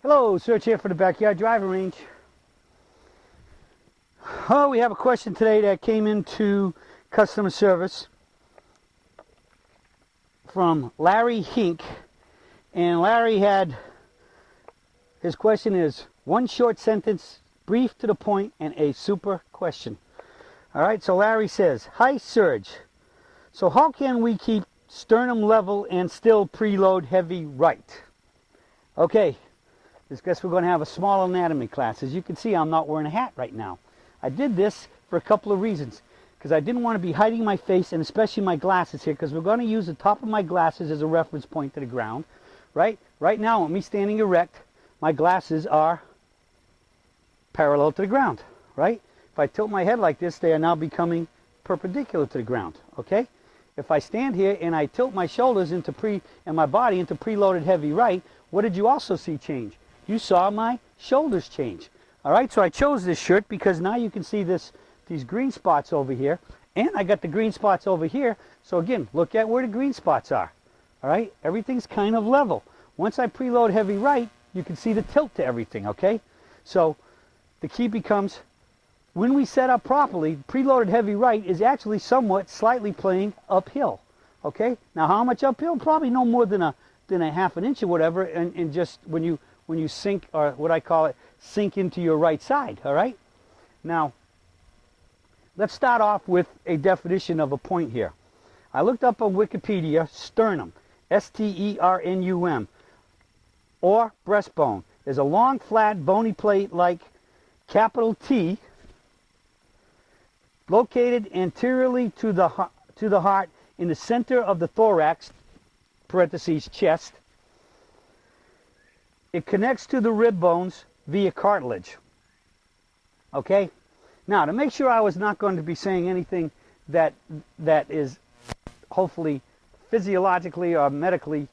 Hello, search here for the backyard driving range. Oh, we have a question today that came into customer service from Larry Hink. And Larry his question is one short sentence, brief to the point, and a super question. All right, so Larry says, hi Serge. So how can we keep sternum level and still preload heavy right? Okay, I guess we're going to have a small anatomy class. As you can see, I'm not wearing a hat right now. I did this for a couple of reasons. Because I didn't want to be hiding my face, and especially my glasses here, because we're going to use the top of my glasses as a reference point to the ground. Right now, with me standing erect, my glasses are parallel to the ground. Right? If I tilt my head like this, they are now becoming perpendicular to the ground. Okay? If I stand here and I tilt my shoulders and my body into preloaded heavy right, what did you also see change? You saw my shoulders change. All right, so I chose this shirt because now you can see these green spots over here, and I got the green spots over here. So again, look at where the green spots are. All right, everything's kind of level. Once I preload heavy right, you can see the tilt to everything. Okay, so the key becomes when we set up properly, preloaded heavy right is actually somewhat slightly playing uphill. Okay, now how much uphill? Probably no more than a half an inch or whatever, and just when you sink, or what I call it, sink into your right side. All right, now let's start off with a definition of a point here. I looked up on Wikipedia, sternum, S-T-E-R-N-U-M, or breastbone, is a long, flat, bony plate like capital T, located anteriorly to the heart in the center of the thorax, parentheses, chest. It connects to the rib bones via cartilage. Okay? Now, to make sure I was not going to be saying anything that is hopefully physiologically or medically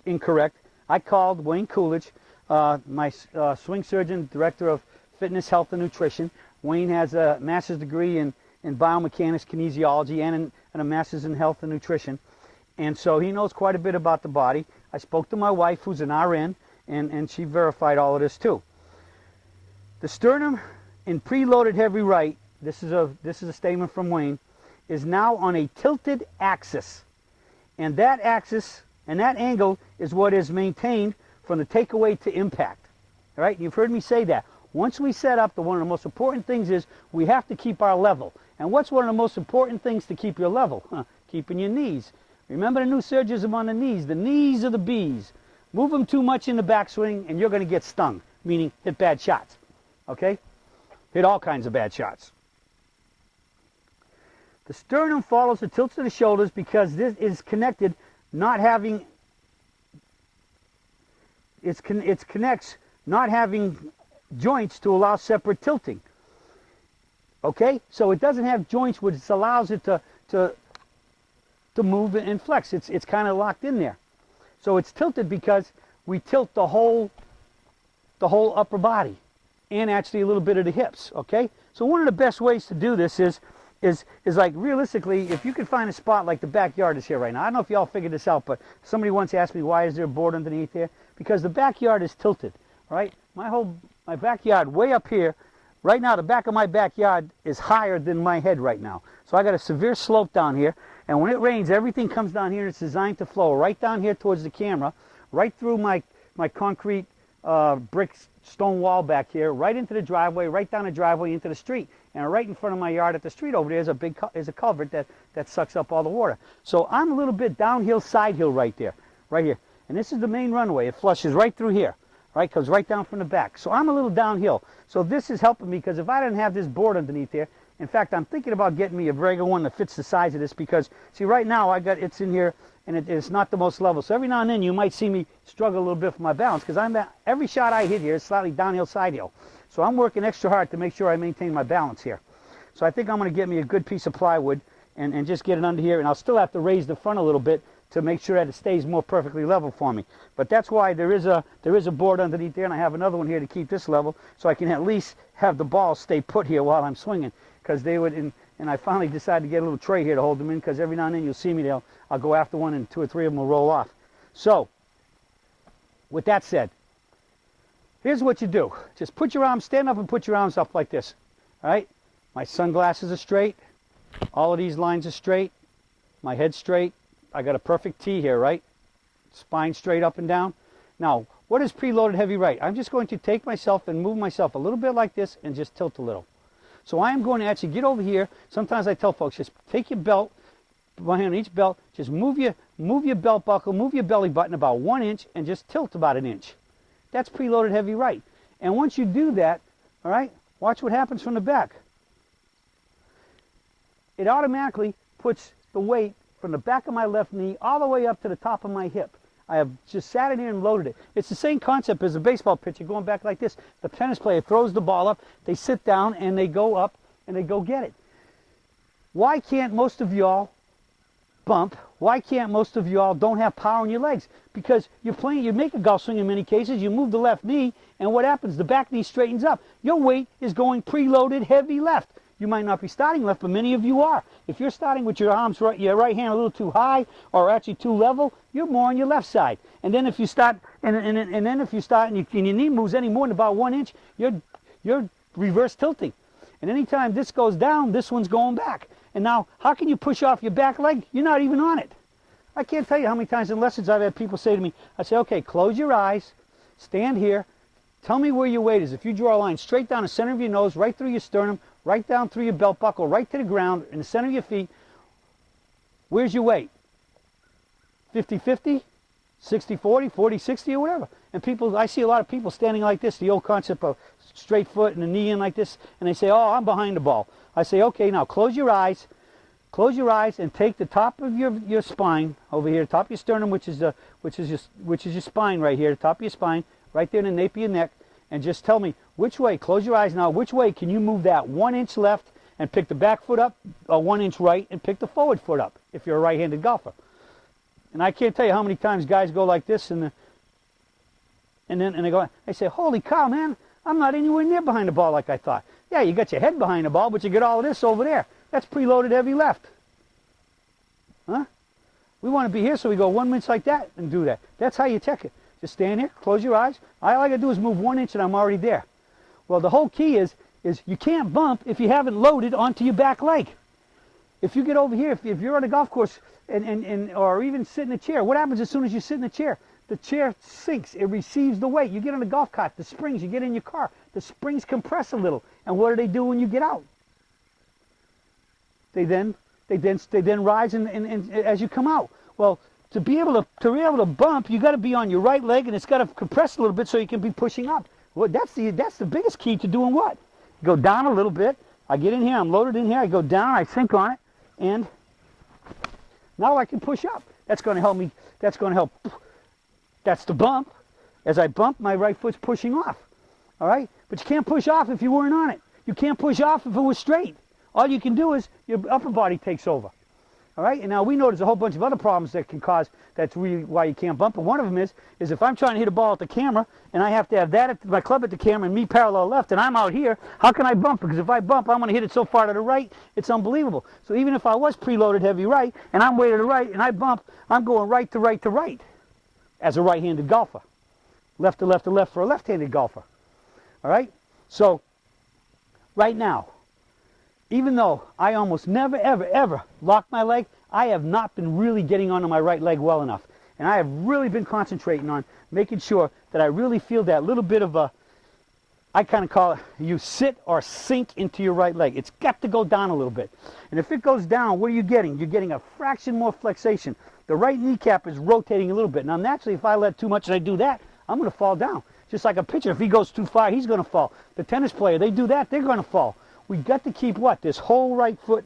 incorrect, I called Wayne Coolidge, my swing surgeon, director of fitness, health, and nutrition. Wayne has a master's degree in biomechanics, kinesiology, and a master's in health and nutrition. And so he knows quite a bit about the body. I spoke to my wife, who's an RN, and she verified all of this too. The sternum in preloaded heavy right, this is a statement from Wayne, is now on a tilted axis. And that axis and that angle is what is maintained from the takeaway to impact. All right? You've heard me say that. Once we set up, one of the most important things is we have to keep our level. And what's one of the most important things to keep your level? Keeping your knees. Remember the new surgism on the knees. The knees are the bees. Move them too much in the backswing and you're going to get stung, meaning hit bad shots. Okay? Hit all kinds of bad shots. The sternum follows the tilts of the shoulders because this is connected, not having, it connects not having joints to allow separate tilting. Okay? So it doesn't have joints which allows it to move and flex. It's kind of locked in there. So it's tilted because we tilt the whole upper body and actually a little bit of the hips. Okay? So one of the best ways to do this is like realistically, if you can find a spot like the backyard is here right now. I don't know if y'all figured this out, but somebody once asked me why is there a board underneath here? Because the backyard is tilted. Right? My backyard way up here. Right now, the back of my backyard is higher than my head right now. So I got a severe slope down here. And when it rains, everything comes down here and it's designed to flow right down here towards the camera, right through my concrete brick stone wall back here, right into the driveway, right down the driveway into the street. And right in front of my yard at the street over there is a culvert that sucks up all the water. So I'm a little bit downhill, side hill right there, right here. And this is the main runway. It flushes right through here. Right, comes right down from the back. So I'm a little downhill. So this is helping me because if I didn't have this board underneath here, in fact, I'm thinking about getting me a regular one that fits the size of this because, see, right now it's in here and it's not the most level. So every now and then you might see me struggle a little bit for my balance because every shot I hit here is slightly downhill, side hill. So I'm working extra hard to make sure I maintain my balance here. So I think I'm going to get me a good piece of plywood and just get it under here, and I'll still have to raise the front a little bit to make sure that it stays more perfectly level for me. But that's why there is a board underneath there, and I have another one here to keep this level, so I can at least have the ball stay put here while I'm swinging. Because they would, and I finally decided to get a little tray here to hold them in, because every now and then you'll see me, I'll go after one, and 2 or 3 of them will roll off. So, with that said, Here's what you do. Just put your arms, stand up and put your arms up like this. All right? My sunglasses are straight. All of these lines are straight. My head's straight. I got a perfect T here, right? Spine straight up and down. Now, what is preloaded heavy right? I'm just going to take myself and move myself a little bit like this and just tilt a little. So I am going to actually get over here. Sometimes I tell folks, just take your belt, put my hand on each belt, just move your belt buckle, move your belly button about 1 inch and just tilt about 1 inch. That's preloaded heavy right. And once you do that, all right, watch what happens from the back. It automatically puts the weight from the back of my left knee all the way up to the top of my hip. I have just sat in here and loaded it. It's the same concept as a baseball pitcher going back like this. The tennis player throws the ball up, they sit down and they go up and they go get it. Why can't most of y'all bump? Why can't most of y'all don't have power in your legs? Because you're playing, you make a golf swing in many cases, you move the left knee, and what happens? The back knee straightens up. Your weight is going preloaded heavy left. You might not be starting left, but many of you are. If you're starting with your arms, your right hand a little too high or actually too level, you're more on your left side. And then if you start, and then if you start and your knee moves any more than about 1 inch, you're reverse tilting. And anytime this goes down, this one's going back. And now, how can you push off your back leg? You're not even on it. I can't tell you how many times in lessons I've had people say to me, I say, okay, close your eyes, stand here, tell me where your weight is. If you draw a line straight down the center of your nose, right through your sternum, right down through your belt buckle, right to the ground, in the center of your feet, where's your weight? 50-50, 60-40, 40-60, or whatever. And people, I see a lot of people standing like this, the old concept of straight foot and the knee in like this, and they say, oh, I'm behind the ball. I say, okay, now close your eyes and take the top of your spine over here, top of your sternum, which is your spine right here, the top of your spine, right there in the nape of your neck, and just tell me which way, close your eyes now, which way can you move that 1 inch left and pick the back foot up, or 1 inch right and pick the forward foot up, if you're a right-handed golfer. And I can't tell you how many times guys go like this and then they go, I say, holy cow, man, I'm not anywhere near behind the ball like I thought. Yeah, you got your head behind the ball, but you get all of this over there. That's preloaded heavy left. Huh? We want to be here, so we go 1 inch like that and do that. That's how you check it. Just stand here, close your eyes. All I got to do is move 1 inch and I'm already there. Well, the whole key is you can't bump if you haven't loaded onto your back leg. If you get over here, if you're on a golf course or even sit in a chair, what happens as soon as you sit in a chair? The chair sinks. It receives the weight. You get on a golf cart, the springs, you get in your car, the springs compress a little. And what do when you get out? They then rise and as you come out. Well, to be able to bump, you got to be on your right leg, and it's got to compress a little bit so you can be pushing up. Well, that's the biggest key to doing what? Go down a little bit. I get in here. I'm loaded in here. I go down. I sink on it, and now I can push up. That's going to help me. That's going to help. That's the bump. As I bump, my right foot's pushing off. All right, but you can't push off if you weren't on it. You can't push off if it was straight. All you can do is your upper body takes over. All right, and now we know there's a whole bunch of other problems that can cause, that's really why you can't bump. And one of them is if I'm trying to hit a ball at the camera and I have to have my club at the camera and me parallel left and I'm out here, how can I bump? Because if I bump, I'm going to hit it so far to the right, it's unbelievable. So even if I was preloaded heavy right and I'm way to the right and I bump, I'm going right to right to right as a right-handed golfer. Left to left to left for a left-handed golfer. All right, so right now, even though I almost never, ever, ever lock my leg, I have not been really getting onto my right leg well enough. And I have really been concentrating on making sure that I really feel that little bit of a, I kind of call it, you sit or sink into your right leg. It's got to go down a little bit. And if it goes down, what are you getting? You're getting a fraction more flexation. The right kneecap is rotating a little bit. Now, naturally, if I let too much and I do that, I'm going to fall down. Just like a pitcher, if he goes too far, he's going to fall. The tennis player, they do that, they're going to fall. We got to keep what? This whole right foot,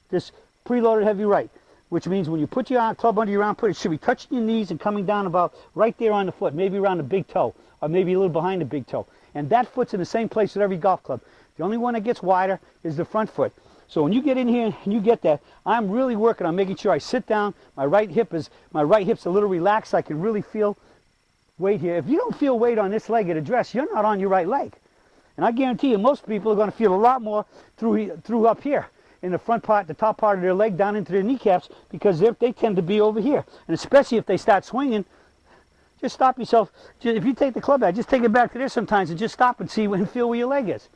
this preloaded heavy right, which means when you put your club under your arm, it should be touching your knees and coming down about right there on the foot, maybe around the big toe, or maybe a little behind the big toe. And that foot's in the same place with every golf club. The only one that gets wider is the front foot. So when you get in here and you get that, I'm really working on making sure I sit down. My right hip's a little relaxed. I can really feel weight here. If you don't feel weight on this leg at address, you're not on your right leg. And I guarantee you most people are going to feel a lot more through up here in the front part, the top part of their leg down into their kneecaps, because they tend to be over here. And especially if they start swinging, Just stop yourself. If you take the club out, just take it back to there sometimes and just stop and see and feel where your leg is,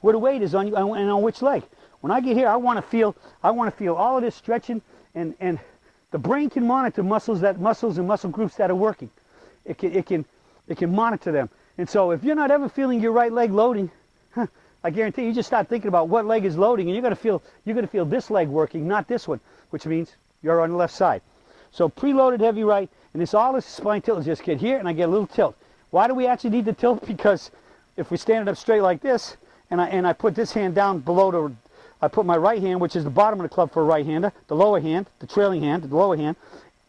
where the weight is on you and on which leg. When I get here, I want to feel all of this stretching, and the brain can monitor muscles and muscle groups that are working. It can monitor them. And so if you're not ever feeling your right leg loading, I guarantee you just start thinking about what leg is loading, and you're going to feel this leg working, not this one, which means you're on the left side. So preloaded heavy right, and this all this spine tilt is just get here, and I get a little tilt. Why do we actually need the tilt? Because if we stand it up straight like this, and I put this hand down below I put my right hand, which is the bottom of the club for a right-hander, the lower hand, the trailing hand, the lower hand,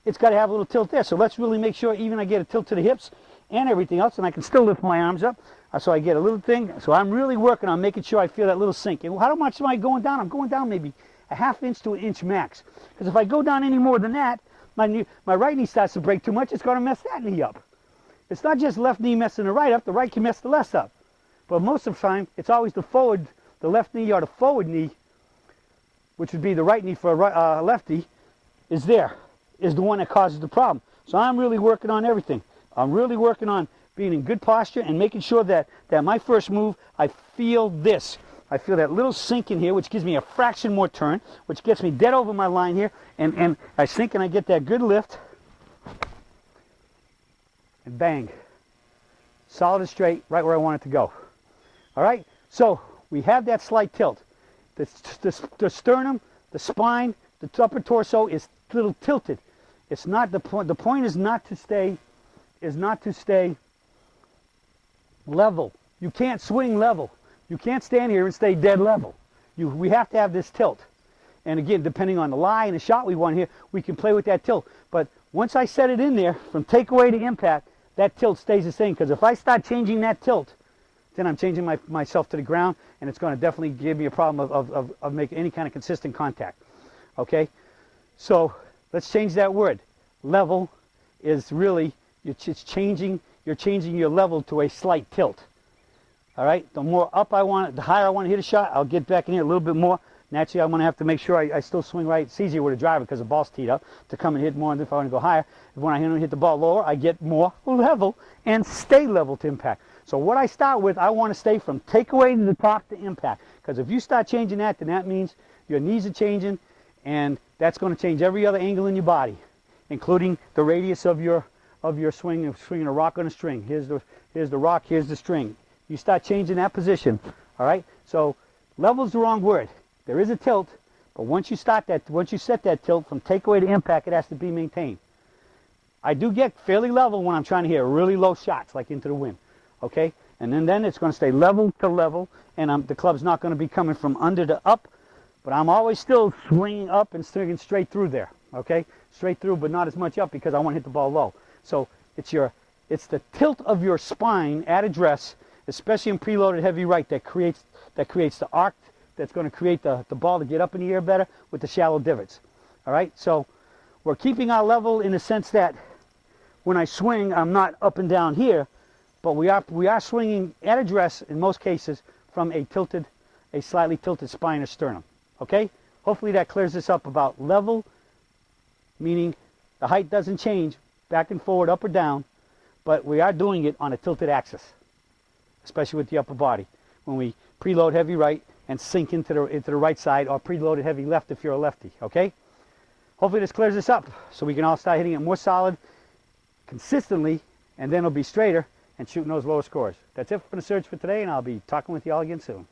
it's got to have a little tilt there. So let's really make sure even I get a tilt to the hips and everything else, and I can still lift my arms up. So I get a little thing. So I'm really working on making sure I feel that little sink. And how much am I going down? I'm going down maybe a ½ inch to an inch max. Because if I go down any more than that, my right knee starts to break too much, it's going to mess that knee up. It's not just left knee messing the right up, the right can mess the left up. But most of the time, it's always the left knee or the forward knee, which would be the right knee for a lefty, is the one that causes the problem. So I'm really working on everything. I'm really working on being in good posture and making sure that my first move, I feel this. I feel that little sink in here, which gives me a fraction more turn, which gets me dead over my line here, and I sink and I get that good lift, and bang. Solid and straight, right where I want it to go. All right, so we have that slight tilt. The sternum, the spine, the upper torso is a little tilted. It's not the point. The point is not to stay level. You can't swing level. You can't stand here and stay dead level. We have to have this tilt. And again, depending on the lie and the shot we want here, we can play with that tilt. But once I set it in there, from takeaway to impact, that tilt stays the same. Because if I start changing that tilt, then I'm changing myself to the ground, and it's going to definitely give me a problem of making any kind of consistent contact. Okay? So let's change that word. Level is really, you're changing your level to a slight tilt. All right? The more up I want it, the higher I want to hit a shot, I'll get back in here a little bit more. Naturally, I'm going to have to make sure I still swing right. It's easier with a driver because the ball's teed up to come and hit more than if I want to go higher. When I hit the ball lower, I get more level and stay level to impact. So what I start with, I want to stay from takeaway to the top to impact. Because if you start changing that, then that means your knees are changing, and that's going to change every other angle in your body, including the radius of your swing, swinging a rock on a string. Here's the rock, here's the string. You start changing that position, all right? So level's the wrong word. There is a tilt, but once you set that tilt from takeaway to impact, it has to be maintained. I do get fairly level when I'm trying to hit really low shots, like into the wind, okay? And then it's going to stay level to level, and the club's not going to be coming from under to up, but I'm always still swinging up and swinging straight through there, okay? Straight through, but not as much up because I want to hit the ball low. So it's the tilt of your spine at address, especially in preloaded heavy right, that creates the arc that's going to create the ball to get up in the air better with the shallow divots. All right, so we're keeping our level in the sense that when I swing, I'm not up and down here, but we are swinging at address in most cases from a slightly tilted spine or sternum. Okay, hopefully that clears this up about level, meaning the height doesn't change back and forward, up or down, but we are doing it on a tilted axis, especially with the upper body when we preload heavy right and sink into the right side, or preloaded heavy left if you're a lefty, okay? Hopefully this clears this up so we can all start hitting it more solid, consistently, and then it'll be straighter and shooting those lower scores. That's it for the search for today, and I'll be talking with you all again soon.